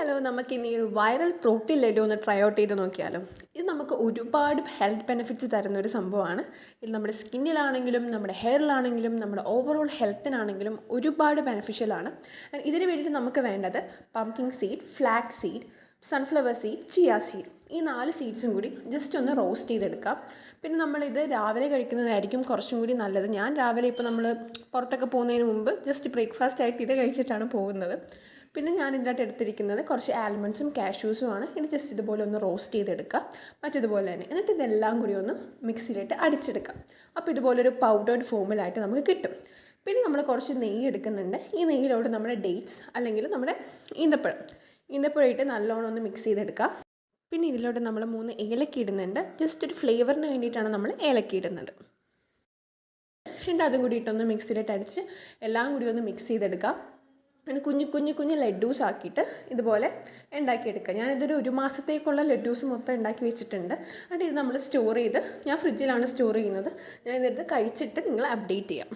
Hello, നമുക്കിനി ഒരു viral protein laddu ഒന്ന് ട്രൈ ഔട്ട് ചെയ്ത് നോക്കിയാലോ. ഇത് നമുക്ക് ഒരുപാട് ഹെൽത്ത് ബെനിഫിറ്റ്സ് തരുന്ന ഒരു സംഭവമാണ്. ഇത് നമ്മുടെ സ്കിന്നിലാണെങ്കിലും നമ്മുടെ ഹെയറിലാണെങ്കിലും നമ്മുടെ ഓവറോൾ ഹെൽത്തിനാണെങ്കിലും ഒരുപാട് ബെനിഫിഷ്യലാണ്. ഇതിന് വേണ്ടിയിട്ട് നമുക്ക് വേണ്ടത് pumpkin seed, flax seed, sunflower seed, chia seed, ഈ 4 സീഡ്സും കൂടി ജസ്റ്റ് ഒന്ന് റോസ്റ്റ് ചെയ്തെടുക്കാം. പിന്നെ നമ്മളിത് രാവിലെ കഴിക്കുന്നതായിരിക്കും കുറച്ചും കൂടി നല്ലത്. ഞാൻ രാവിലെ ഇപ്പോൾ നമ്മൾ പുറത്തൊക്കെ പോകുന്നതിന് മുമ്പ് ജസ്റ്റ് ബ്രേക്ക്ഫാസ്റ്റ് ആയിട്ട് ഇത് കഴിച്ചിട്ടാണ് പോകുന്നത്. പിന്നെ ഞാൻ ഇതിനായിട്ട് എടുത്തിരിക്കുന്നത് കുറച്ച് ആൽമണ്ട്സും കാഷ്യൂസുമാണ്. ഇത് ജസ്റ്റ് ഇതുപോലെ ഒന്ന് റോസ്റ്റ് ചെയ്തെടുക്കുക, മറ്റതുപോലെ തന്നെ. എന്നിട്ട് ഇതെല്ലാം കൂടി ഒന്ന് മിക്സിയിലിട്ട് അടിച്ചെടുക്കാം. അപ്പോൾ ഇതുപോലൊരു പൗഡേർഡ് ഫോമിലായിട്ട് നമുക്ക് കിട്ടും. പിന്നെ നമ്മൾ കുറച്ച് നെയ്യ് എടുക്കുന്നുണ്ട്. ഈ നെയ്യിലോട്ട് നമ്മുടെ ഡേറ്റ്സ് അല്ലെങ്കിൽ നമ്മുടെ ഈന്തപ്പഴം ഇട്ട് നല്ലോണം ഒന്ന് മിക്സ് ചെയ്തെടുക്കുക. പിന്നെ ഇതിലോട്ട് നമ്മൾ 3 ഏലക്ക ഇടുന്നുണ്ട്. ജസ്റ്റ് ഒരു ഫ്ലേവറിന് വേണ്ടിയിട്ടാണ് നമ്മൾ ഏലക്ക ഇടുന്നത്. എന്നിട്ട് അതും കൂടി ഇട്ടൊന്ന് മിക്സിയിലിട്ട് അടിച്ച് എല്ലാം കൂടി ഒന്ന് മിക്സ് ചെയ്തെടുക്കാം. എന്നിട്ട് കുഞ്ഞു ലഡ്ഡൂസ് ആക്കിയിട്ട് ഇതുപോലെ ഉണ്ടാക്കിയെടുക്കുക. ഞാനിതൊരു 1 മാസത്തേക്കുള്ള ലഡ്ഡൂസ് മൊത്തം ഉണ്ടാക്കി വെച്ചിട്ടുണ്ട്. എന്നിട്ട് ഇത് നമ്മൾ സ്റ്റോർ ചെയ്ത്, ഞാൻ ഫ്രിഡ്ജിലാണ് സ്റ്റോർ ചെയ്യുന്നത്. ഞാൻ ഇതെടുത്ത് കഴിച്ചിട്ട് നിങ്ങളെ അപ്ഡേറ്റ് ചെയ്യാം.